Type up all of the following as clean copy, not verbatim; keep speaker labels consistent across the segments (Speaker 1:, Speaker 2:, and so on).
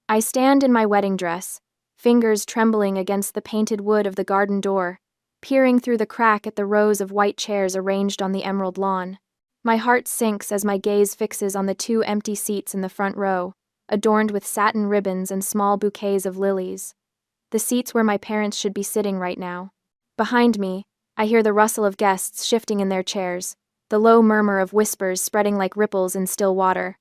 Speaker 1: I stand in my wedding dress, fingers trembling against the painted wood of the garden door, peering through the crack at the rows of white chairs arranged on the emerald lawn. My heart sinks as my gaze fixes on the two empty seats in the front row, adorned with satin ribbons and small bouquets of lilies. The seats where my parents should be sitting right now. Behind me, I hear the rustle of guests shifting in their chairs, the low murmur of whispers spreading like ripples in still water.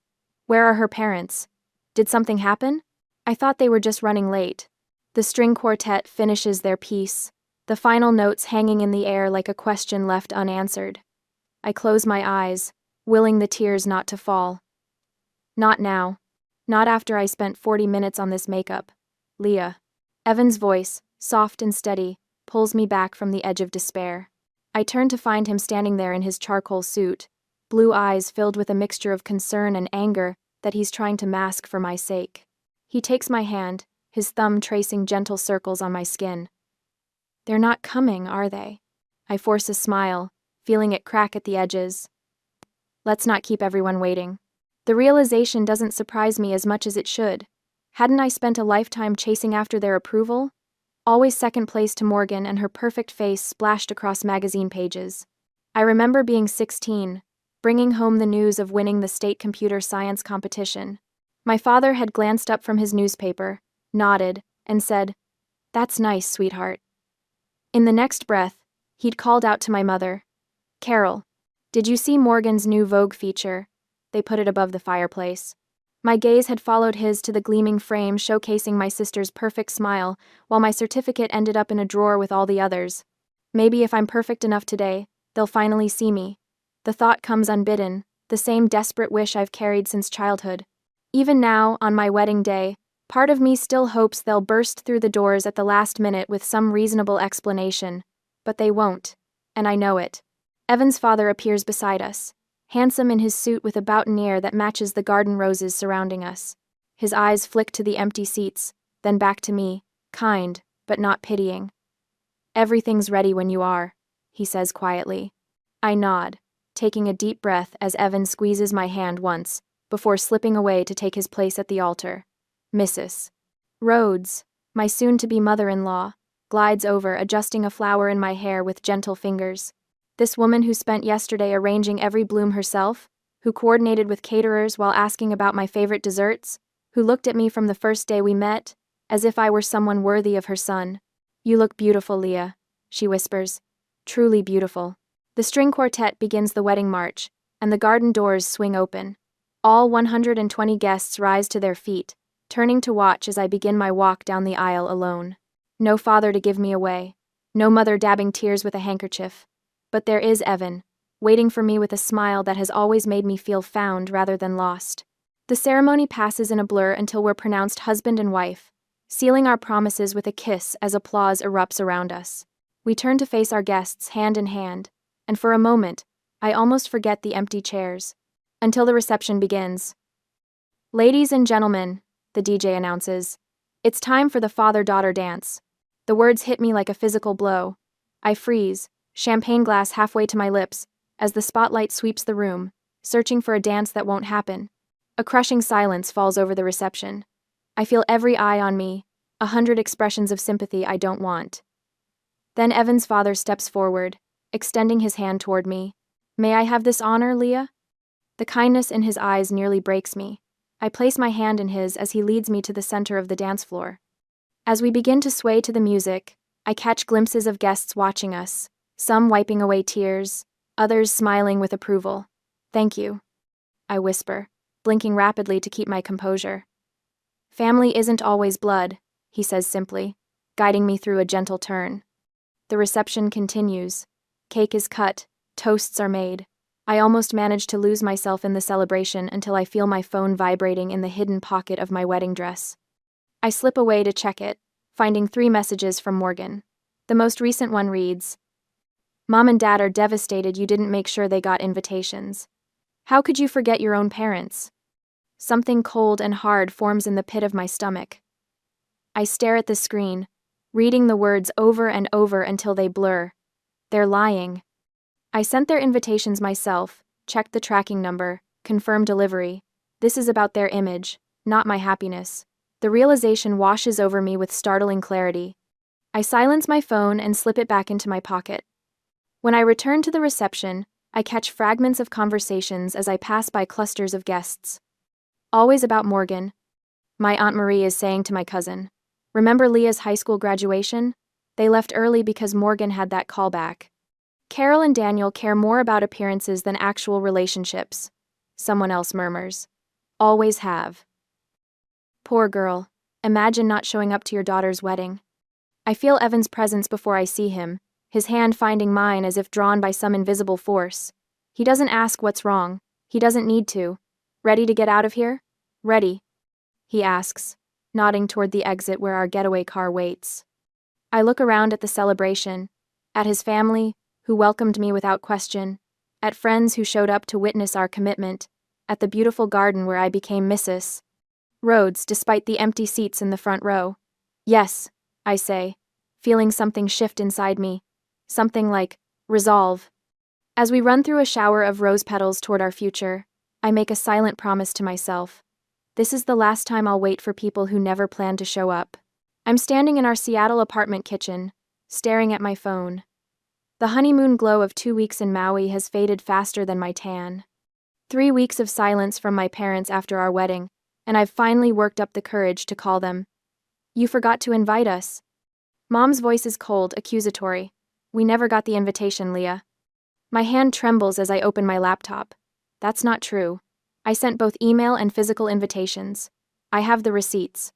Speaker 1: Where are her parents? Did something happen? I thought they were just running late. The string quartet finishes their piece, the final notes hanging in the air like a question left unanswered. I close my eyes, willing the tears not to fall. Not now. Not after I spent 40 minutes on this makeup. Leah. Evan's voice, soft and steady, pulls me back from the edge of despair. I turn to find him standing there in his charcoal suit, blue eyes filled with a mixture of concern and anger that he's trying to mask for my sake. He takes my hand, his thumb tracing gentle circles on my skin. They're not coming, are they? I force a smile, feeling it crack at the edges. Let's not keep everyone waiting. The realization doesn't surprise me as much as it should. Hadn't I spent a lifetime chasing after their approval? Always second place to Morgan and her perfect face splashed across magazine pages. I remember being 16, bringing home the news of winning the state computer science competition. My father had glanced up from his newspaper, nodded, and said, "That's nice, sweetheart." In the next breath, he'd called out to my mother, "Carol, did you see Morgan's new Vogue feature?" They put it above the fireplace. My gaze had followed his to the gleaming frame showcasing my sister's perfect smile, while my certificate ended up in a drawer with all the others. Maybe if I'm perfect enough today, they'll finally see me. The thought comes unbidden, the same desperate wish I've carried since childhood. Even now, on my wedding day, part of me still hopes they'll burst through the doors at the last minute with some reasonable explanation. But they won't, and I know it. Evan's father appears beside us, handsome in his suit with a boutonniere that matches the garden roses surrounding us. His eyes flick to the empty seats, then back to me, kind, but not pitying. "Everything's ready when you are," he says quietly. I nod, taking a deep breath as Evan squeezes my hand once, before slipping away to take his place at the altar. Mrs. Rhodes, my soon-to-be mother-in-law, glides over, adjusting a flower in my hair with gentle fingers. This woman who spent yesterday arranging every bloom herself, who coordinated with caterers while asking about my favorite desserts, who looked at me from the first day we met, as if I were someone worthy of her son. "You look beautiful, Leah," she whispers. "Truly beautiful." The string quartet begins the wedding march, and the garden doors swing open. All 120 guests rise to their feet, turning to watch as I begin my walk down the aisle alone. No father to give me away, no mother dabbing tears with a handkerchief. But there is Evan, waiting for me with a smile that has always made me feel found rather than lost. The ceremony passes in a blur until we're pronounced husband and wife, sealing our promises with a kiss as applause erupts around us. We turn to face our guests hand in hand, and for a moment, I almost forget the empty chairs. Until the reception begins. "Ladies and gentlemen," the DJ announces, "it's time for the father-daughter dance." The words hit me like a physical blow. I freeze, champagne glass halfway to my lips, as the spotlight sweeps the room, searching for a dance that won't happen. A crushing silence falls over the reception. I feel every eye on me, 100 expressions of sympathy I don't want. Then Evan's father steps forward, extending his hand toward me. "May I have this honor, Leah?" The kindness in his eyes nearly breaks me. I place my hand in his as he leads me to the center of the dance floor. As we begin to sway to the music, I catch glimpses of guests watching us, some wiping away tears, others smiling with approval. "Thank you," I whisper, blinking rapidly to keep my composure. "Family isn't always blood," he says simply, guiding me through a gentle turn. The reception continues. Cake is cut, toasts are made. I almost manage to lose myself in the celebration until I feel my phone vibrating in the hidden pocket of my wedding dress. I slip away to check it, finding 3 messages from Morgan. The most recent one reads, "Mom and Dad are devastated you didn't make sure they got invitations. How could you forget your own parents?" Something cold and hard forms in the pit of my stomach. I stare at the screen, reading the words over and over until they blur. They're lying. I sent their invitations myself, checked the tracking number, confirmed delivery. This is about their image, not my happiness. The realization washes over me with startling clarity. I silence my phone and slip it back into my pocket. When I return to the reception, I catch fragments of conversations as I pass by clusters of guests. Always about Morgan. My Aunt Marie is saying to my cousin, "Remember Leah's high school graduation? They left early because Morgan had that callback." Carol and Daniel care more about appearances than actual relationships. Someone else murmurs. Always have. Poor girl. Imagine not showing up to your daughter's wedding. I feel Evan's presence before I see him, his hand finding mine as if drawn by some invisible force. He doesn't ask what's wrong. He doesn't need to. Ready to get out of here? Ready, he asks, nodding toward the exit where our getaway car waits. I look around at the celebration, at his family, who welcomed me without question, at friends who showed up to witness our commitment, at the beautiful garden where I became Mrs. Rhodes despite the empty seats in the front row. Yes, I say, feeling something shift inside me, something like resolve. As we run through a shower of rose petals toward our future, I make a silent promise to myself. This is the last time I'll wait for people who never plan to show up. I'm standing in our Seattle apartment kitchen, staring at my phone. The honeymoon glow of 2 weeks in Maui has faded faster than my tan. 3 weeks of silence from my parents after our wedding, and I've finally worked up the courage to call them. You forgot to invite us. Mom's voice is cold, accusatory. We never got the invitation, Leah. My hand trembles as I open my laptop. That's not true. I sent both email and physical invitations. I have the receipts.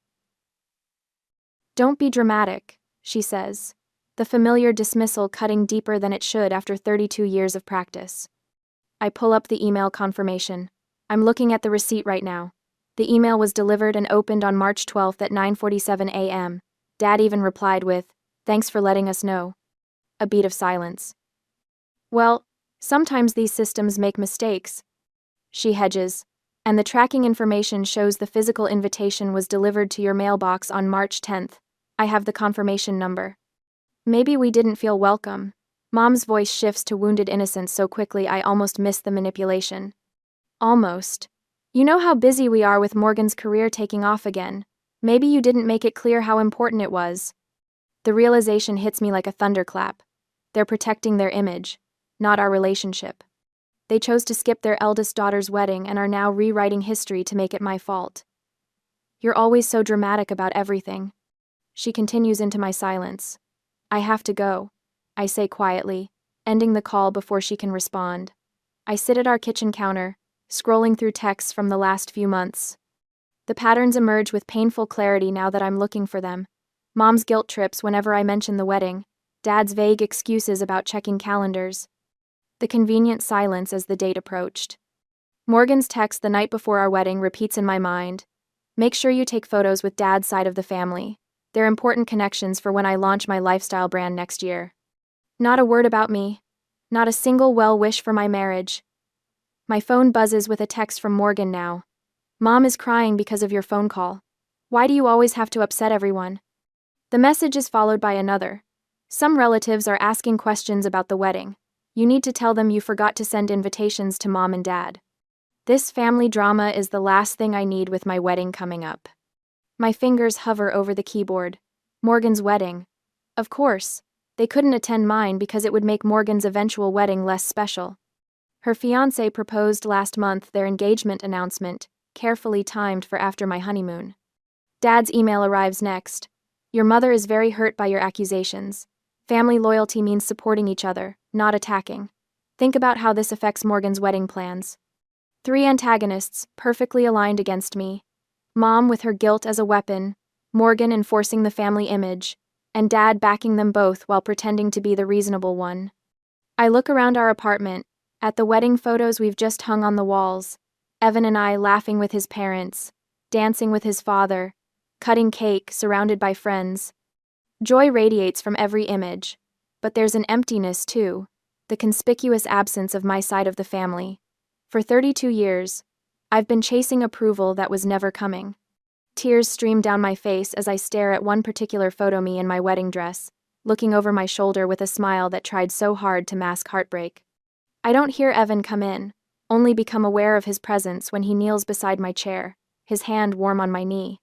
Speaker 1: Don't be dramatic, she says, the familiar dismissal cutting deeper than it should after 32 years of practice. I pull up the email confirmation. I'm looking at the receipt right now. The email was delivered and opened on March 12th at 9:47 a.m. Dad even replied with, "Thanks for letting us know." A beat of silence. Well, sometimes these systems make mistakes. She hedges, and the tracking information shows the physical invitation was delivered to your mailbox on March 10th. I have the confirmation number. Maybe we didn't feel welcome. Mom's voice shifts to wounded innocence so quickly I almost miss the manipulation. Almost. You know how busy we are with Morgan's career taking off again. Maybe you didn't make it clear how important it was. The realization hits me like a thunderclap. They're protecting their image, not our relationship. They chose to skip their eldest daughter's wedding and are now rewriting history to make it my fault. You're always so dramatic about everything. She continues into my silence. I have to go, I say quietly, ending the call before she can respond. I sit at our kitchen counter, scrolling through texts from the last few months. The patterns emerge with painful clarity now that I'm looking for them. Mom's guilt trips whenever I mention the wedding, Dad's vague excuses about checking calendars, the convenient silence as the date approached. Morgan's text the night before our wedding repeats in my mind. Make sure you take photos with Dad's side of the family. They're important connections for when I launch my lifestyle brand next year. Not a word about me. Not a single well wish for my marriage. My phone buzzes with a text from Morgan now. Mom is crying because of your phone call. Why do you always have to upset everyone? The message is followed by another. Some relatives are asking questions about the wedding. You need to tell them you forgot to send invitations to Mom and Dad. This family drama is the last thing I need with my wedding coming up. My fingers hover over the keyboard. Morgan's wedding. Of course, they couldn't attend mine because it would make Morgan's eventual wedding less special. Her fiancé proposed last month, their engagement announcement, carefully timed for after my honeymoon. Dad's email arrives next. Your mother is very hurt by your accusations. Family loyalty means supporting each other, not attacking. Think about how this affects Morgan's wedding plans. 3 antagonists, perfectly aligned against me. Mom with her guilt as a weapon, Morgan enforcing the family image, and Dad backing them both while pretending to be the reasonable one. I look around our apartment, at the wedding photos we've just hung on the walls. Evan and I laughing with his parents, dancing with his father, cutting cake, surrounded by friends. Joy radiates from every image, but there's an emptiness too, the conspicuous absence of my side of the family. For 32 years, I've been chasing approval that was never coming. Tears stream down my face as I stare at one particular photo me in my wedding dress, looking over my shoulder with a smile that tried so hard to mask heartbreak. I don't hear Evan come in, only become aware of his presence when he kneels beside my chair, his hand warm on my knee.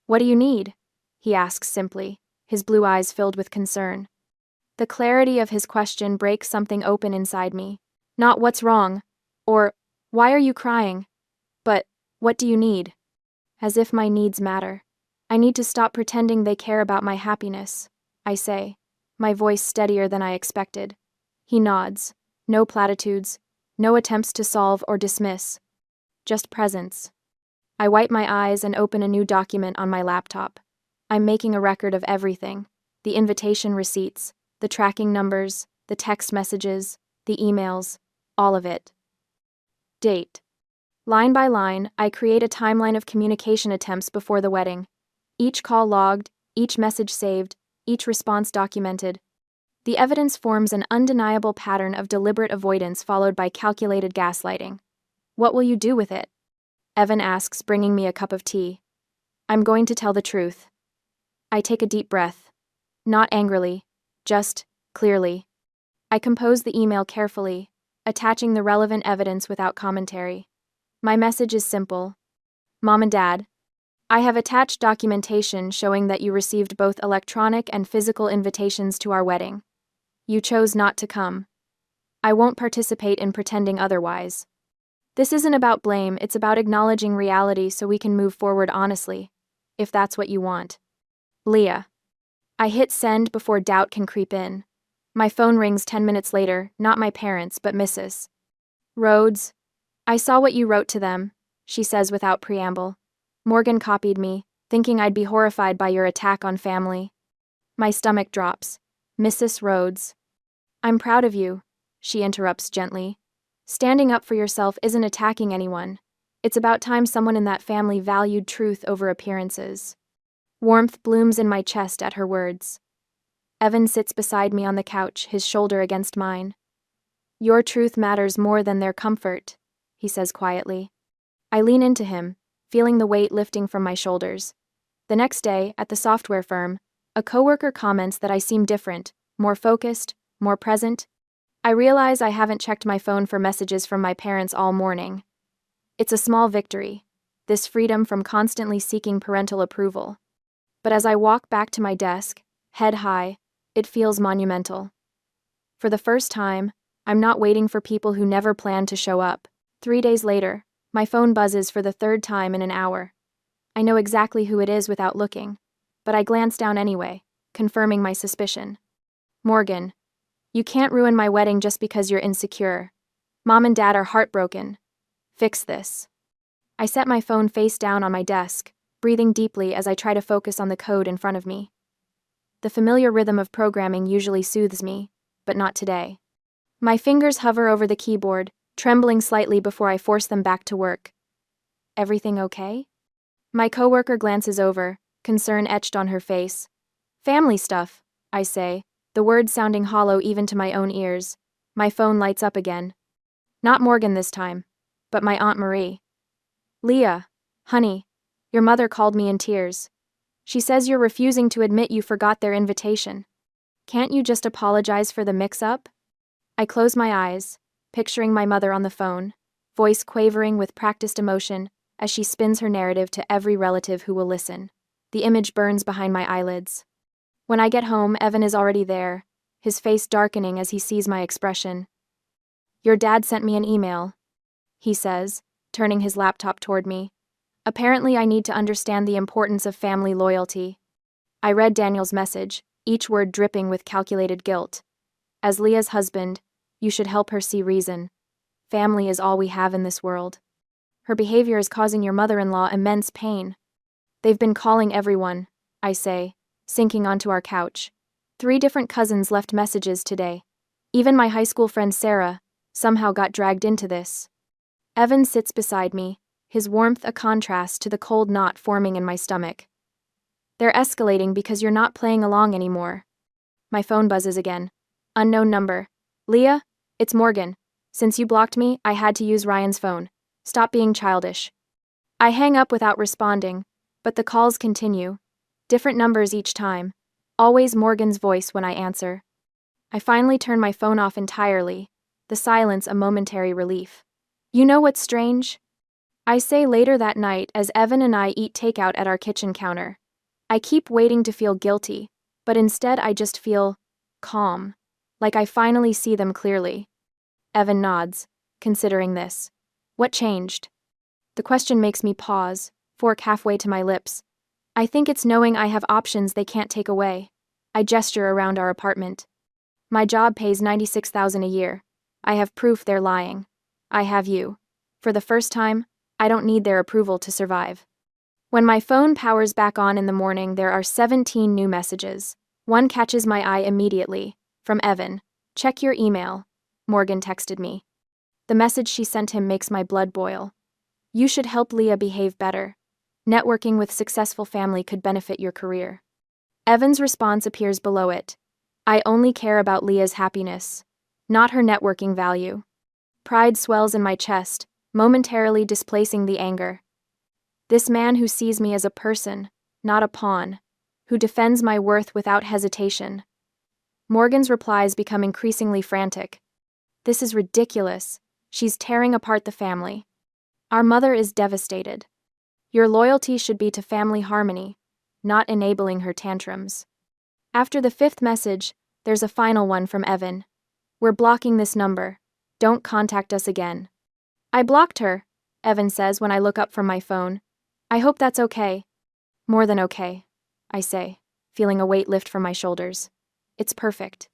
Speaker 1: What do you need? He asks simply, his blue eyes filled with concern. The clarity of his question breaks something open inside me. Not what's wrong, or why are you crying, but what do you need? As if my needs matter. I need to stop pretending they care about my happiness, I say, my voice steadier than I expected. He nods. No platitudes, no attempts to solve or dismiss. Just presence. I wipe my eyes and open a new document on my laptop. I'm making a record of everything. The invitation receipts, the tracking numbers, the text messages, the emails, all of it. Date. Line by line, I create a timeline of communication attempts before the wedding. Each call logged, each message saved, each response documented. The evidence forms an undeniable pattern of deliberate avoidance followed by calculated gaslighting. What will you do with it? Evan asks, bringing me a cup of tea. I'm going to tell the truth. I take a deep breath. Not angrily, just clearly. I compose the email carefully, attaching the relevant evidence without commentary. My message is simple. Mom and Dad, I have attached documentation showing that you received both electronic and physical invitations to our wedding. You chose not to come. I won't participate in pretending otherwise. This isn't about blame, it's about acknowledging reality so we can move forward honestly, if that's what you want. Leah. I hit send before doubt can creep in. My phone rings 10 minutes later, not my parents, but Mrs. Rhodes. I saw what you wrote to them, she says without preamble. Morgan copied me, thinking I'd be horrified by your attack on family. My stomach drops. Mrs. Rhodes. I'm proud of you, she interrupts gently. Standing up for yourself isn't attacking anyone. It's about time someone in that family valued truth over appearances. Warmth blooms in my chest at her words. Evan sits beside me on the couch, his shoulder against mine. Your truth matters more than their comfort, he says quietly. I lean into him, feeling the weight lifting from my shoulders. The next day, at the software firm, a coworker comments that I seem different, more focused, more present. I realize I haven't checked my phone for messages from my parents all morning. It's a small victory, this freedom from constantly seeking parental approval. But as I walk back to my desk, head high, it feels monumental. For the first time, I'm not waiting for people who never plan to show up. 3 days later, my phone buzzes for the third time in an hour. I know exactly who it is without looking, but I glance down anyway, confirming my suspicion. Morgan. You can't ruin my wedding just because you're insecure. Mom and Dad are heartbroken. Fix this. I set my phone face down on my desk, breathing deeply as I try to focus on the code in front of me. The familiar rhythm of programming usually soothes me, but not today. My fingers hover over the keyboard, trembling slightly before I force them back to work. Everything okay? My coworker glances over, concern etched on her face. Family stuff, I say, the words sounding hollow even to my own ears. My phone lights up again. Not Morgan this time, but my Aunt Marie. Leah, honey, your mother called me in tears. She says you're refusing to admit you forgot their invitation. Can't you just apologize for the mix-up? I close my eyes, picturing my mother on the phone, voice quavering with practiced emotion as she spins her narrative to every relative who will listen. The image burns behind my eyelids. When I get home, Evan is already there, his face darkening as he sees my expression. Your dad sent me an email, he says, turning his laptop toward me. Apparently, I need to understand the importance of family loyalty. I read Daniel's message, each word dripping with calculated guilt. As Leah's husband, you should help her see reason. Family is all we have in this world. Her behavior is causing your mother-in-law immense pain. They've been calling everyone, I say, sinking onto our couch. 3 different cousins left messages today. Even my high school friend Sarah somehow got dragged into this. Evan sits beside me, his warmth a contrast to the cold knot forming in my stomach. They're escalating because you're not playing along anymore. My phone buzzes again. Unknown number. Leah, it's Morgan. Since you blocked me, I had to use Ryan's phone. Stop being childish. I hang up without responding, but the calls continue. Different numbers each time. Always Morgan's voice when I answer. I finally turn my phone off entirely, the silence a momentary relief. You know what's strange? I say later that night as Evan and I eat takeout at our kitchen counter. I keep waiting to feel guilty, but instead I just feel calm, like I finally see them clearly. Evan nods, considering this. What changed? The question makes me pause, fork halfway to my lips. I think it's knowing I have options they can't take away. I gesture around our apartment. My job pays $96,000 a year. I have proof they're lying. I have you. For the first time, I don't need their approval to survive. When my phone powers back on in the morning, there are 17 new messages. One catches my eye immediately. From Evan. Check your email. Morgan texted me. The message she sent him makes my blood boil. You should help Leah behave better. Networking with successful family could benefit your career. Evan's response appears below it. I only care about Leah's happiness, not her networking value. Pride swells in my chest, momentarily displacing the anger. This man who sees me as a person, not a pawn, who defends my worth without hesitation. Morgan's replies become increasingly frantic. This is ridiculous. She's tearing apart the family. Our mother is devastated. Your loyalty should be to family harmony, not enabling her tantrums. After the fifth message, there's a final one from Evan. We're blocking this number. Don't contact us again. I blocked her, Evan says when I look up from my phone. I hope that's okay. More than okay, I say, feeling a weight lift from my shoulders. It's perfect.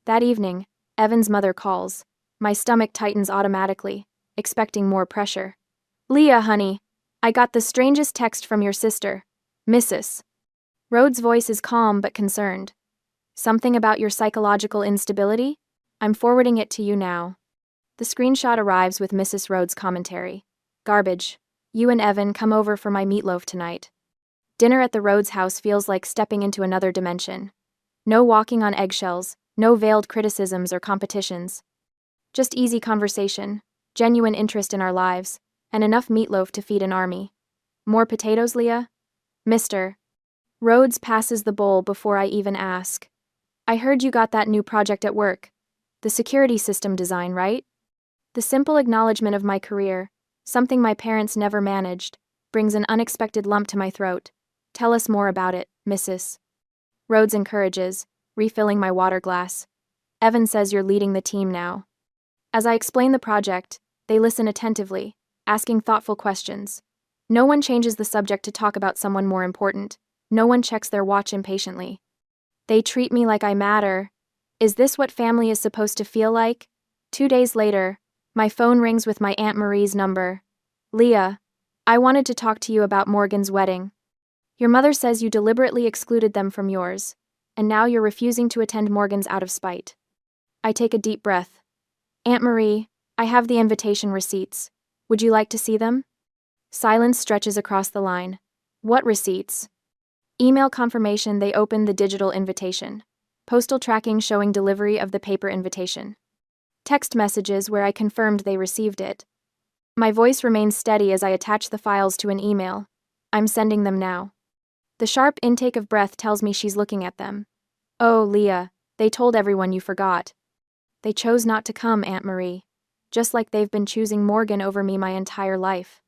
Speaker 1: That evening, Evan's mother calls. My stomach tightens automatically, expecting more pressure. Leah, honey, I got the strangest text from your sister, Mrs. Rhodes' voice is calm but concerned. Something about your psychological instability? I'm forwarding it to you now. The screenshot arrives with Mrs. Rhodes' commentary. Garbage. You and Evan come over for my meatloaf tonight. Dinner at the Rhodes house feels like stepping into another dimension. No walking on eggshells, no veiled criticisms or competitions. Just easy conversation, genuine interest in our lives, and enough meatloaf to feed an army. More potatoes, Leah? Mr. Rhodes passes the bowl before I even ask. I heard you got that new project at work. The security system design, right? The simple acknowledgement of my career, something my parents never managed, brings an unexpected lump to my throat. Tell us more about it, Mrs. Rhodes encourages, refilling my water glass. Evan says you're leading the team now. As I explain the project, they listen attentively, asking thoughtful questions. No one changes the subject to talk about someone more important. No one checks their watch impatiently. They treat me like I matter. Is this what family is supposed to feel like? 2 days later, my phone rings with my Aunt Marie's number. Leah, I wanted to talk to you about Morgan's wedding. Your mother says you deliberately excluded them from yours, and now you're refusing to attend Morgan's out of spite. I take a deep breath. Aunt Marie, I have the invitation receipts. Would you like to see them? Silence stretches across the line. What receipts? Email confirmation they opened the digital invitation. Postal tracking showing delivery of the paper invitation. Text messages where I confirmed they received it. My voice remains steady as I attach the files to an email. I'm sending them now. The sharp intake of breath tells me she's looking at them. Oh, Leah, they told everyone you forgot. They chose not to come, Aunt Marie. Just like they've been choosing Morgan over me my entire life.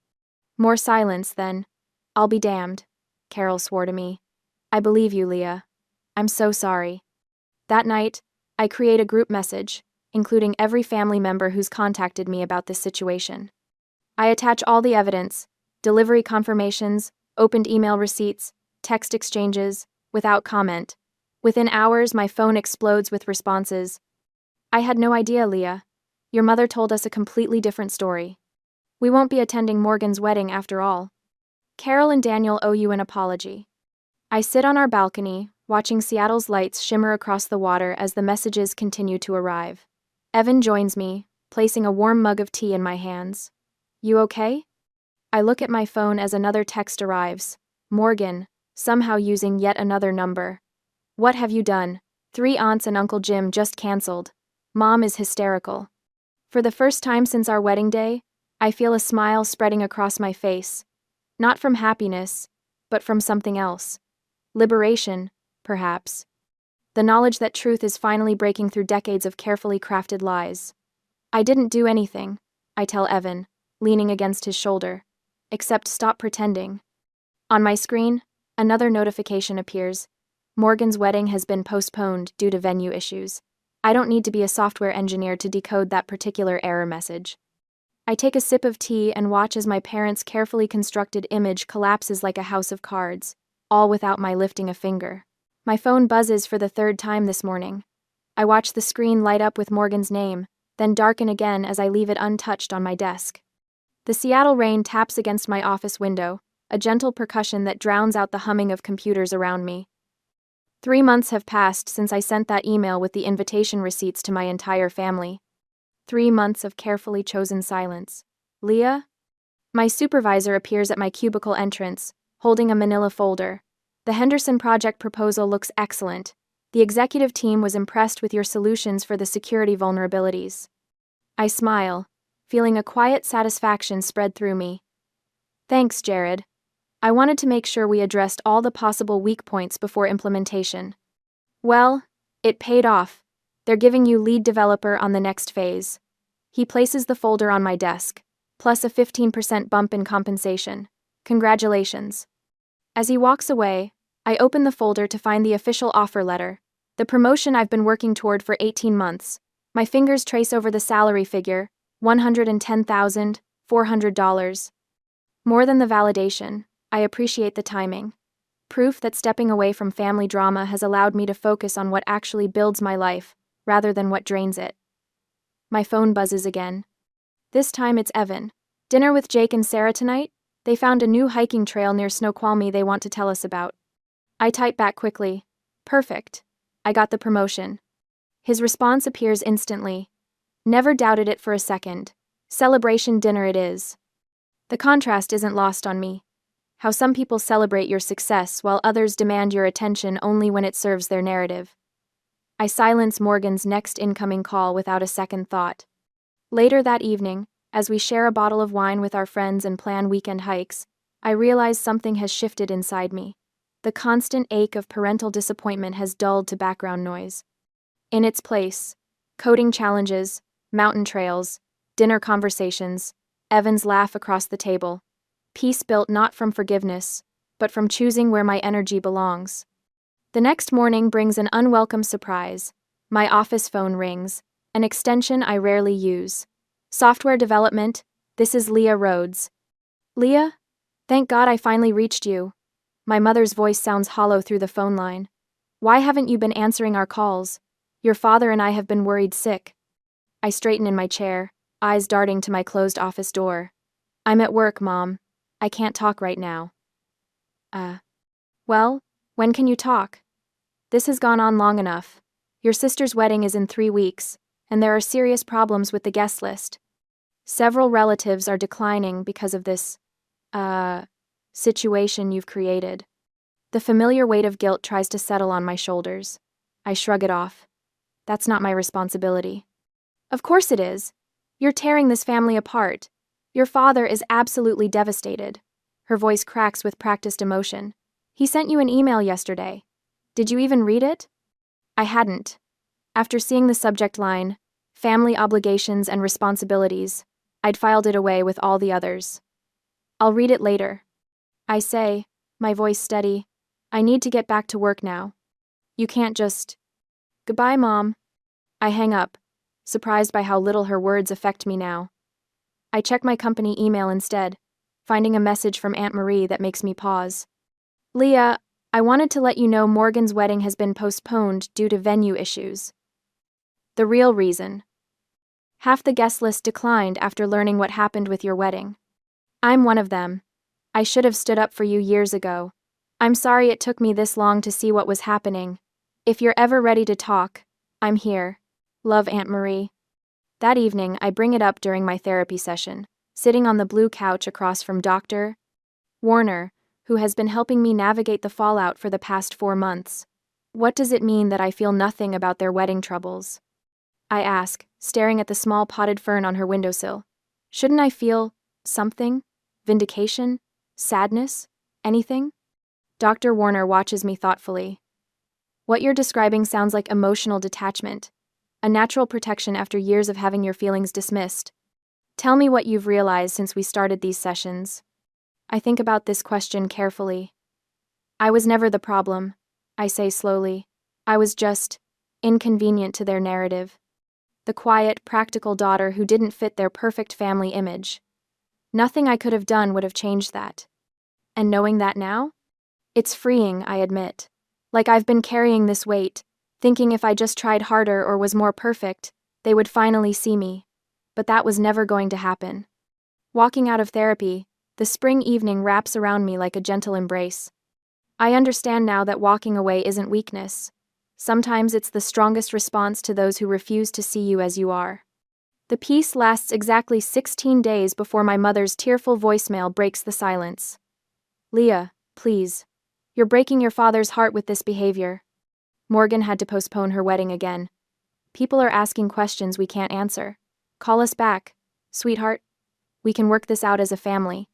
Speaker 1: More silence, then. I'll be damned, Carol swore to me. I believe you, Leah. I'm so sorry. That night, I create a group message, including every family member who's contacted me about this situation. I attach all the evidence, delivery confirmations, opened email receipts, text exchanges, without comment. Within hours, my phone explodes with responses. I had no idea, Leah. Your mother told us a completely different story. We won't be attending Morgan's wedding after all. Carol and Daniel owe you an apology. I sit on our balcony, watching Seattle's lights shimmer across the water as the messages continue to arrive. Evan joins me, placing a warm mug of tea in my hands. You okay? I look at my phone as another text arrives. Morgan, somehow using yet another number. What have you done? 3 aunts and Uncle Jim just canceled. Mom is hysterical. For the first time since our wedding day, I feel a smile spreading across my face. Not from happiness, but from something else. Liberation, perhaps. The knowledge that truth is finally breaking through decades of carefully crafted lies. I didn't do anything, I tell Evan, leaning against his shoulder. except stop pretending. On my screen, another notification appears. Morgan's wedding has been postponed due to venue issues. I don't need to be a software engineer to decode that particular error message. I take a sip of tea and watch as my parents' carefully constructed image collapses like a house of cards, all without my lifting a finger. My phone buzzes for the third time this morning. I watch the screen light up with Morgan's name, then darken again as I leave it untouched on my desk. The Seattle rain taps against my office window, a gentle percussion that drowns out the humming of computers around me. 3 months have passed since I sent that email with the invitation receipts to my entire family. 3 months of carefully chosen silence. Leah? My supervisor appears at my cubicle entrance, holding a manila folder. The Henderson project proposal looks excellent. The executive team was impressed with your solutions for the security vulnerabilities. I smile, feeling a quiet satisfaction spread through me. Thanks, Jared. I wanted to make sure we addressed all the possible weak points before implementation. Well, it paid off. They're giving you lead developer on the next phase. He places the folder on my desk, plus a 15% bump in compensation. Congratulations. As he walks away, I open the folder to find the official offer letter, the promotion I've been working toward for 18 months. My fingers trace over the salary figure, $110,400. More than the validation, I appreciate the timing. Proof that stepping away from family drama has allowed me to focus on what actually builds my life, rather than what drains it. My phone buzzes again. This time it's Evan. Dinner with Jake and Sarah tonight? They found a new hiking trail near Snoqualmie they want to tell us about. I type back quickly. Perfect. I got the promotion. His response appears instantly. Never doubted it for a second. Celebration dinner it is. The contrast isn't lost on me. How some people celebrate your success while others demand your attention only when it serves their narrative. I silence Morgan's next incoming call without a second thought. Later that evening, as we share a bottle of wine with our friends and plan weekend hikes, I realize something has shifted inside me. The constant ache of parental disappointment has dulled to background noise. In its place, coding challenges, mountain trails, dinner conversations, Evan's laugh across the table. Peace built not from forgiveness, but from choosing where my energy belongs. The next morning brings an unwelcome surprise. My office phone rings, an extension I rarely use. Software development, this is Leah Rhodes. Leah? Thank God I finally reached you. My mother's voice sounds hollow through the phone line. Why haven't you been answering our calls? Your father and I have been worried sick. I straighten in my chair, eyes darting to my closed office door. I'm at work, Mom. I can't talk right now. Well, when can you talk? This has gone on long enough. Your sister's wedding is in 3 weeks, and there are serious problems with the guest list. Several relatives are declining because of this, situation you've created. The familiar weight of guilt tries to settle on my shoulders. I shrug it off. That's not my responsibility. Of course it is. You're tearing this family apart. Your father is absolutely devastated. Her voice cracks with practiced emotion. He sent you an email yesterday. Did you even read it? I hadn't. After seeing the subject line, family obligations and responsibilities, I'd filed it away with all the others. I'll read it later. I say, my voice steady. I need to get back to work now. You can't just... Goodbye, Mom. I hang up, surprised by how little her words affect me now. I check my company email instead, finding a message from Aunt Marie that makes me pause. Leah, I wanted to let you know Morgan's wedding has been postponed due to venue issues. The real reason. Half the guest list declined after learning what happened with your wedding. I'm one of them. I should have stood up for you years ago. I'm sorry it took me this long to see what was happening. If you're ever ready to talk, I'm here. Love, Aunt Marie. That evening, I bring it up during my therapy session, sitting on the blue couch across from Dr. Warner, who has been helping me navigate the fallout for the past 4 months. What does it mean that I feel nothing about their wedding troubles? I ask, staring at the small potted fern on her windowsill. Shouldn't I feel something? Vindication? Sadness? Anything? Dr. Warner watches me thoughtfully. What you're describing sounds like emotional detachment, a natural protection after years of having your feelings dismissed. Tell me what you've realized since we started these sessions. I think about this question carefully. I was never the problem, I say slowly. I was just inconvenient to their narrative. The quiet, practical daughter who didn't fit their perfect family image. Nothing I could have done would have changed that. And knowing that now? It's freeing, I admit. Like I've been carrying this weight, thinking if I just tried harder or was more perfect, they would finally see me. But that was never going to happen. Walking out of therapy, the spring evening wraps around me like a gentle embrace. I understand now that walking away isn't weakness. Sometimes it's the strongest response to those who refuse to see you as you are. The peace lasts exactly 16 days before my mother's tearful voicemail breaks the silence. Leah, please. You're breaking your father's heart with this behavior. Morgan had to postpone her wedding again. People are asking questions we can't answer. Call us back, sweetheart. We can work this out as a family.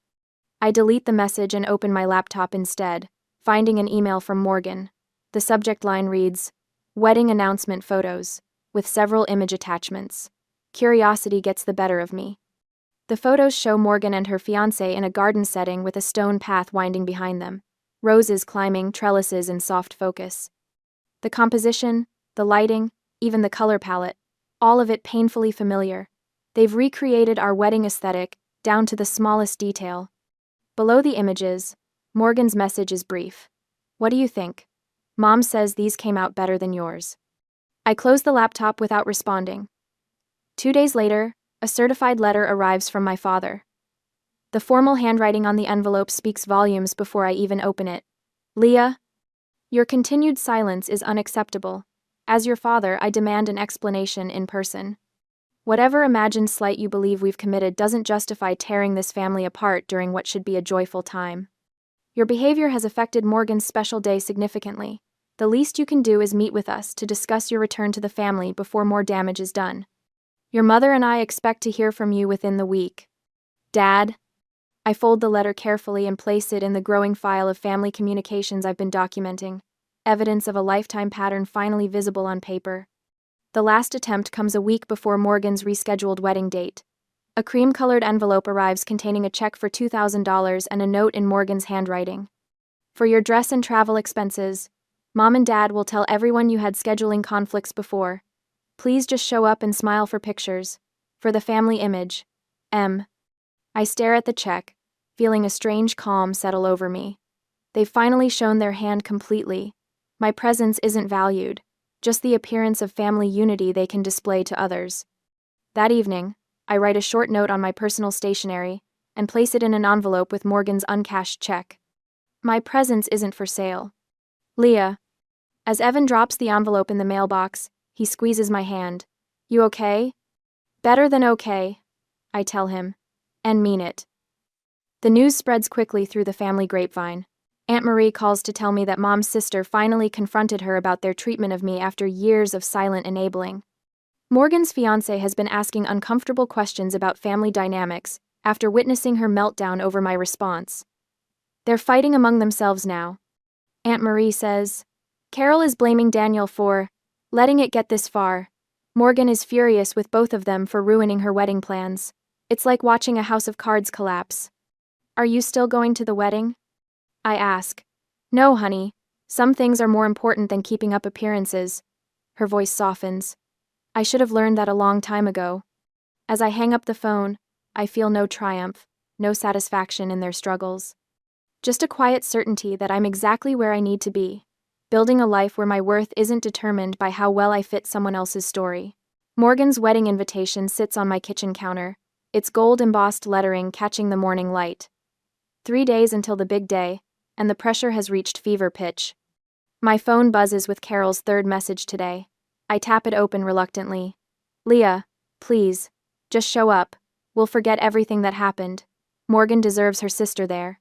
Speaker 1: I delete the message and open my laptop instead, finding an email from Morgan. The subject line reads, "Wedding announcement photos," with several image attachments. Curiosity gets the better of me. The photos show Morgan and her fiancé in a garden setting with a stone path winding behind them, roses climbing trellises in soft focus. The composition, the lighting, even the color palette, all of it painfully familiar. They've recreated our wedding aesthetic, down to the smallest detail. Below the images, Morgan's message is brief. What do you think? Mom says these came out better than yours. I close the laptop without responding. 2 days later, a certified letter arrives from my father. The formal handwriting on the envelope speaks volumes before I even open it. Leah, your continued silence is unacceptable. As your father, I demand an explanation in person. Whatever imagined slight you believe we've committed doesn't justify tearing this family apart during what should be a joyful time. Your behavior has affected Morgan's special day significantly. The least you can do is meet with us to discuss your return to the family before more damage is done. Your mother and I expect to hear from you within the week. Dad. I fold the letter carefully and place it in the growing file of family communications I've been documenting, evidence of a lifetime pattern finally visible on paper. The last attempt comes a week before Morgan's rescheduled wedding date. A cream-colored envelope arrives containing a check for $2,000 and a note in Morgan's handwriting. For your dress and travel expenses, Mom and Dad will tell everyone you had scheduling conflicts before. Please just show up and smile for pictures. For the family image. M. I stare at the check, feeling a strange calm settle over me. They've finally shown their hand completely. My presence isn't valued, just the appearance of family unity they can display to others. That evening, I write a short note on my personal stationery and place it in an envelope with Morgan's uncashed check. My presence isn't for sale. Leah. As Evan drops the envelope in the mailbox, he squeezes my hand. You okay? Better than okay, I tell him, and mean it. The news spreads quickly through the family grapevine. Aunt Marie calls to tell me that Mom's sister finally confronted her about their treatment of me after years of silent enabling. Morgan's fiancé has been asking uncomfortable questions about family dynamics after witnessing her meltdown over my response. They're fighting among themselves now. Aunt Marie says, Carol is blaming Daniel for letting it get this far. Morgan is furious with both of them for ruining her wedding plans. It's like watching a house of cards collapse. Are you still going to the wedding? I ask. No, honey. Some things are more important than keeping up appearances. Her voice softens. I should have learned that a long time ago. As I hang up the phone, I feel no triumph, no satisfaction in their struggles. Just a quiet certainty that I'm exactly where I need to be, building a life where my worth isn't determined by how well I fit someone else's story. Morgan's wedding invitation sits on my kitchen counter, its gold-embossed lettering catching the morning light. 3 days until the big day, and the pressure has reached fever pitch. My phone buzzes with Carol's third message today. I tap it open reluctantly. Leah, please, just show up. We'll forget everything that happened. Morgan deserves her sister there.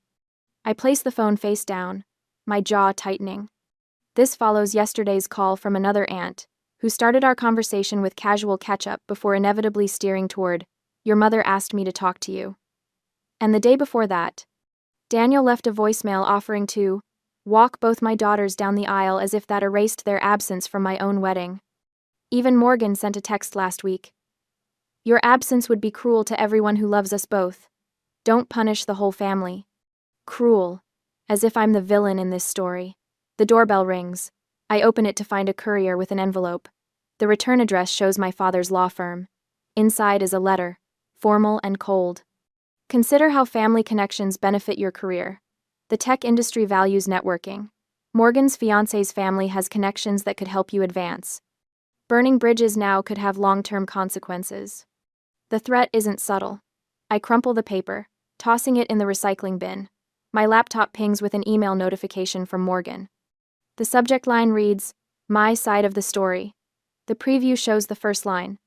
Speaker 1: I place the phone face down, my jaw tightening. This follows yesterday's call from another aunt, who started our conversation with casual catch-up before inevitably steering toward, your mother asked me to talk to you. And the day before that, Daniel left a voicemail offering to walk both my daughters down the aisle as if that erased their absence from my own wedding. Even Morgan sent a text last week. Your absence would be cruel to everyone who loves us both. Don't punish the whole family. Cruel. As if I'm the villain in this story. The doorbell rings. I open it to find a courier with an envelope. The return address shows my father's law firm. Inside is a letter, formal and cold. Consider how family connections benefit your career. The tech industry values networking. Morgan's fiancé's family has connections that could help you advance. Burning bridges now could have long-term consequences. The threat isn't subtle. I crumple the paper, tossing it in the recycling bin. My laptop pings with an email notification from Morgan. The subject line reads, "My side of the story." The preview shows the first line.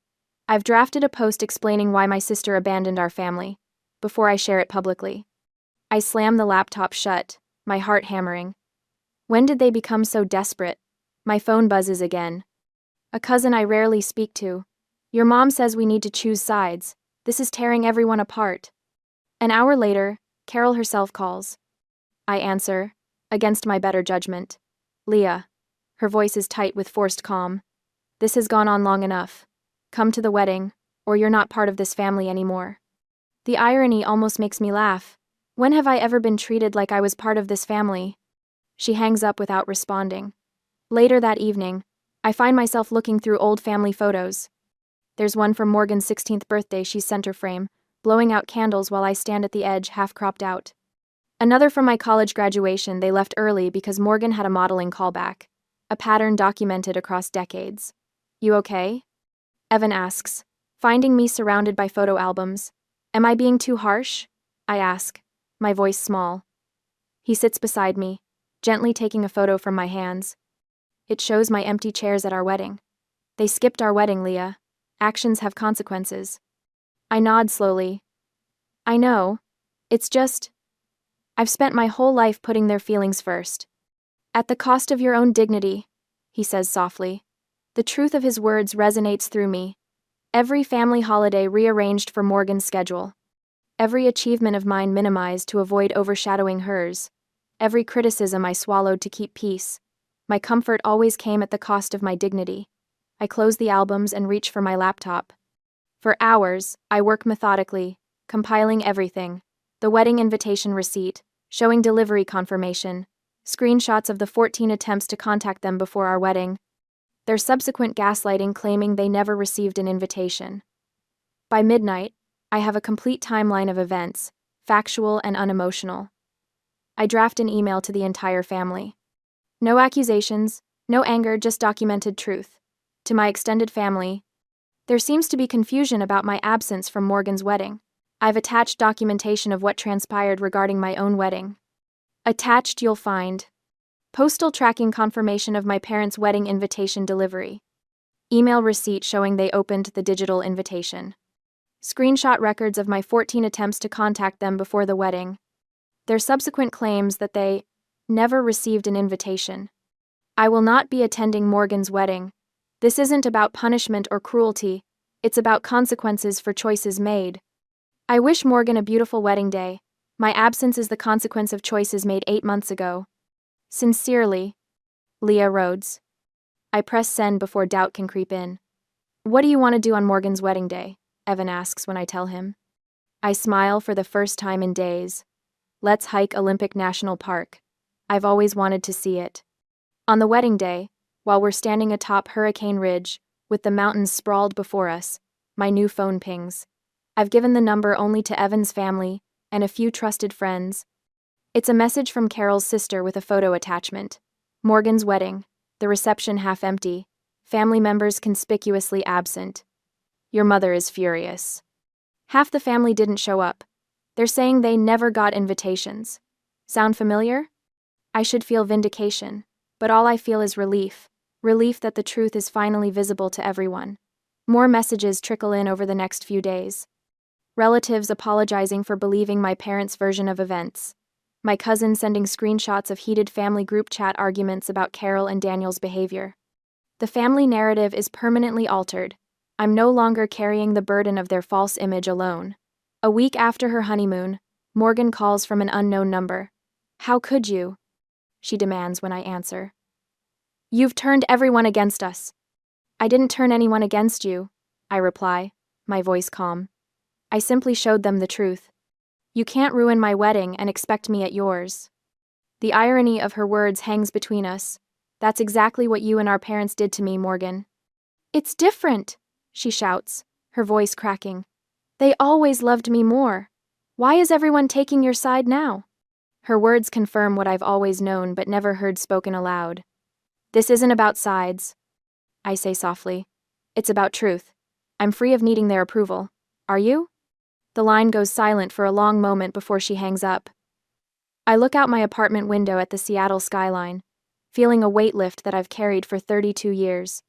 Speaker 1: I've drafted a post explaining why my sister abandoned our family, before I share it publicly. I slam the laptop shut, my heart hammering. When did they become so desperate? My phone buzzes again. A cousin I rarely speak to. Your mom says we need to choose sides. This is tearing everyone apart. An hour later, Carol herself calls. I answer, against my better judgment. Leah. Her voice is tight with forced calm. This has gone on long enough. Come to the wedding, or you're not part of this family anymore. The irony almost makes me laugh. When have I ever been treated like I was part of this family? She hangs up without responding. Later that evening, I find myself looking through old family photos. There's one from Morgan's 16th birthday. She's center frame, blowing out candles while I stand at the edge, half cropped out. Another from my college graduation. They left early because Morgan had a modeling callback, a pattern documented across decades. You okay? Evan asks, finding me surrounded by photo albums. Am I being too harsh? I ask, my voice small. He sits beside me, gently taking a photo from my hands. It shows my empty chairs at our wedding. They skipped our wedding, Leah. Actions have consequences. I nod slowly. I know. It's just, I've spent my whole life putting their feelings first. At the cost of your own dignity, he says softly. The truth of his words resonates through me. Every family holiday rearranged for Morgan's schedule. Every achievement of mine minimized to avoid overshadowing hers. Every criticism I swallowed to keep peace. My comfort always came at the cost of my dignity. I close the albums and reach for my laptop. For hours, I work methodically, compiling everything. The wedding invitation receipt, showing delivery confirmation, screenshots of the 14 attempts to contact them before our wedding, their subsequent gaslighting claiming they never received an invitation. By midnight, I have a complete timeline of events, factual and unemotional. I draft an email to the entire family. No accusations, no anger, just documented truth. To my extended family, there seems to be confusion about my absence from Morgan's wedding. I've attached documentation of what transpired regarding my own wedding. Attached, you'll find postal tracking confirmation of my parents' wedding invitation delivery. Email receipt showing they opened the digital invitation. Screenshot records of my 14 attempts to contact them before the wedding. Their subsequent claims that they never received an invitation. I will not be attending Morgan's wedding. This isn't about punishment or cruelty. It's about consequences for choices made. I wish Morgan a beautiful wedding day. My absence is the consequence of choices made 8 months ago. Sincerely, Leah Rhodes. I press send before doubt can creep in. What do you want to do on Morgan's wedding day? Evan asks when I tell him. I smile for the first time in days. Let's hike Olympic National Park. I've always wanted to see it. On the wedding day, while we're standing atop Hurricane Ridge, with the mountains sprawled before us, my new phone pings. I've given the number only to Evan's family and a few trusted friends. It's a message from Carol's sister with a photo attachment. Morgan's wedding, the reception half empty, family members conspicuously absent. Your mother is furious. Half the family didn't show up. They're saying they never got invitations. Sound familiar? I should feel vindication, but all I feel is relief. Relief that the truth is finally visible to everyone. More messages trickle in over the next few days. Relatives apologizing for believing my parents' version of events. My cousin sending screenshots of heated family group chat arguments about Carol and Daniel's behavior. The family narrative is permanently altered. I'm no longer carrying the burden of their false image alone. A week after her honeymoon, Morgan calls from an unknown number. How could you? She demands when I answer. You've turned everyone against us. I didn't turn anyone against you, I reply, my voice calm. I simply showed them the truth. You can't ruin my wedding and expect me at yours. The irony of her words hangs between us. That's exactly what you and our parents did to me, Morgan. It's different, she shouts, her voice cracking. They always loved me more. Why is everyone taking your side now? Her words confirm what I've always known but never heard spoken aloud. This isn't about sides, I say softly. It's about truth. I'm free of needing their approval. Are you? The line goes silent for a long moment before she hangs up. I look out my apartment window at the Seattle skyline, feeling a weight lift that I've carried for 32 years.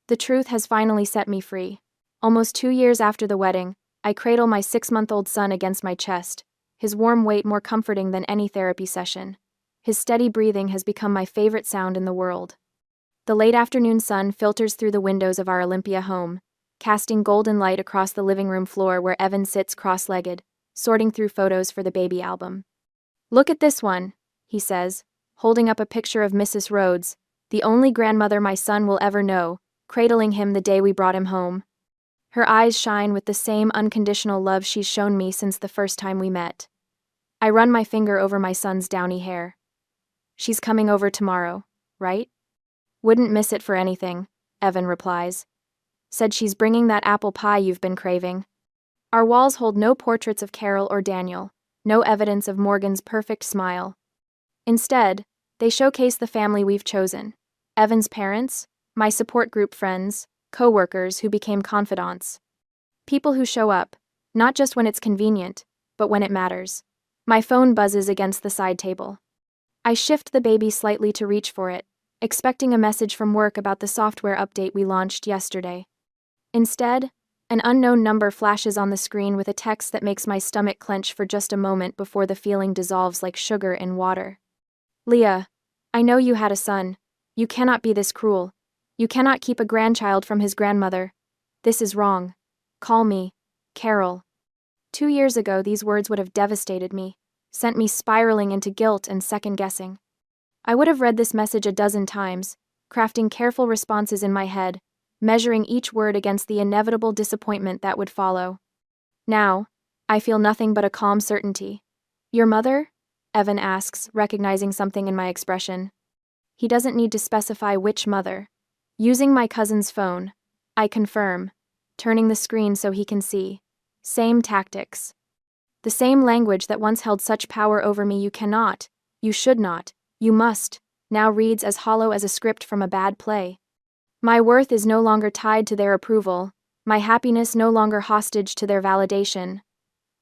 Speaker 1: The truth has finally set me free. Almost 2 years after the wedding, I cradle my 6-month-old son against my chest, his warm weight more comforting than any therapy session. His steady breathing has become my favorite sound in the world. The late afternoon sun filters through the windows of our Olympia home, casting golden light across the living room floor where Evan sits cross-legged, sorting through photos for the baby album. Look at this one, he says, holding up a picture of Mrs. Rhodes, the only grandmother my son will ever know, cradling him the day we brought him home. Her eyes shine with the same unconditional love she's shown me since the first time we met. I run my finger over my son's downy hair. She's coming over tomorrow, right? Wouldn't miss it for anything, Evan replies. Said she's bringing that apple pie you've been craving. Our walls hold no portraits of Carol or Daniel, no evidence of Morgan's perfect smile. Instead, they showcase the family we've chosen. Evan's parents, my support group friends, co-workers who became confidants. People who show up, not just when it's convenient, but when it matters. My phone buzzes against the side table. I shift the baby slightly to reach for it, expecting a message from work about the software update we launched yesterday. Instead, an unknown number flashes on the screen with a text that makes my stomach clench for just a moment before the feeling dissolves like sugar in water. Leah, I know you had a son. You cannot be this cruel. You cannot keep a grandchild from his grandmother. This is wrong. Call me Carol. 2 years ago, these words would have devastated me, sent me spiraling into guilt and second-guessing. I would have read this message a dozen times, crafting careful responses in my head, measuring each word against the inevitable disappointment that would follow. Now, I feel nothing but a calm certainty. Your mother? Evan asks, recognizing something in my expression. He doesn't need to specify which mother. Using my cousin's phone, I confirm, turning the screen so he can see. Same tactics. The same language that once held such power over me. You cannot, you should not, you must, now reads as hollow as a script from a bad play. My worth is no longer tied to their approval, my happiness no longer hostage to their validation.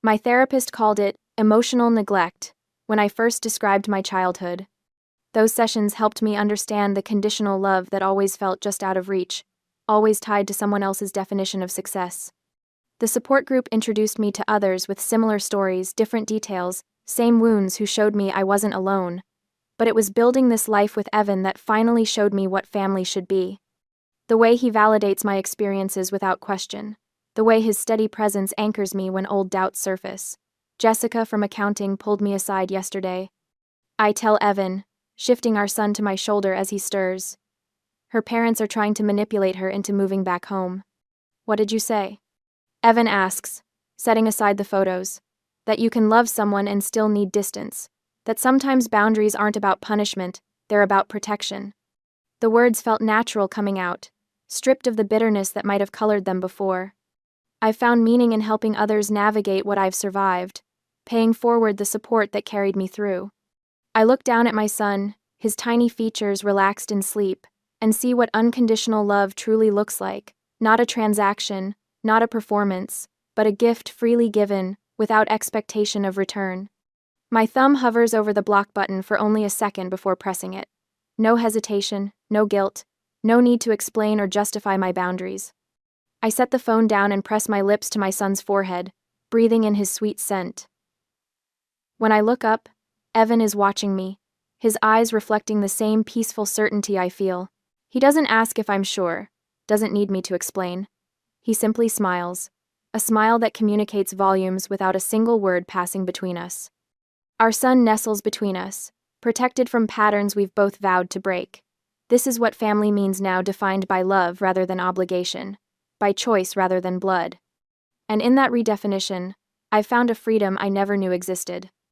Speaker 1: My therapist called it emotional neglect when I first described my childhood. Those sessions helped me understand the conditional love that always felt just out of reach, always tied to someone else's definition of success. The support group introduced me to others with similar stories, different details, same wounds who showed me I wasn't alone. But it was building this life with Evan that finally showed me what family should be. The way he validates my experiences without question. The way his steady presence anchors me when old doubts surface. Jessica from accounting pulled me aside yesterday. I tell Evan, shifting our son to my shoulder as he stirs. Her parents are trying to manipulate her into moving back home. What did you say? Evan asks, setting aside the photos. That you can love someone and still need distance. That sometimes boundaries aren't about punishment, they're about protection. The words felt natural coming out, stripped of the bitterness that might have colored them before. I've found meaning in helping others navigate what I've survived, paying forward the support that carried me through. I look down at my son, his tiny features relaxed in sleep, and see what unconditional love truly looks like. Not a transaction, not a performance, but a gift freely given, without expectation of return. My thumb hovers over the block button for only a second before pressing it. No hesitation, no guilt, no need to explain or justify my boundaries. I set the phone down and press my lips to my son's forehead, breathing in his sweet scent. When I look up, Evan is watching me, his eyes reflecting the same peaceful certainty I feel. He doesn't ask if I'm sure, doesn't need me to explain. He simply smiles, a smile that communicates volumes without a single word passing between us. Our son nestles between us, protected from patterns we've both vowed to break. This is what family means now, defined by love rather than obligation, by choice rather than blood. And in that redefinition, I've found a freedom I never knew existed.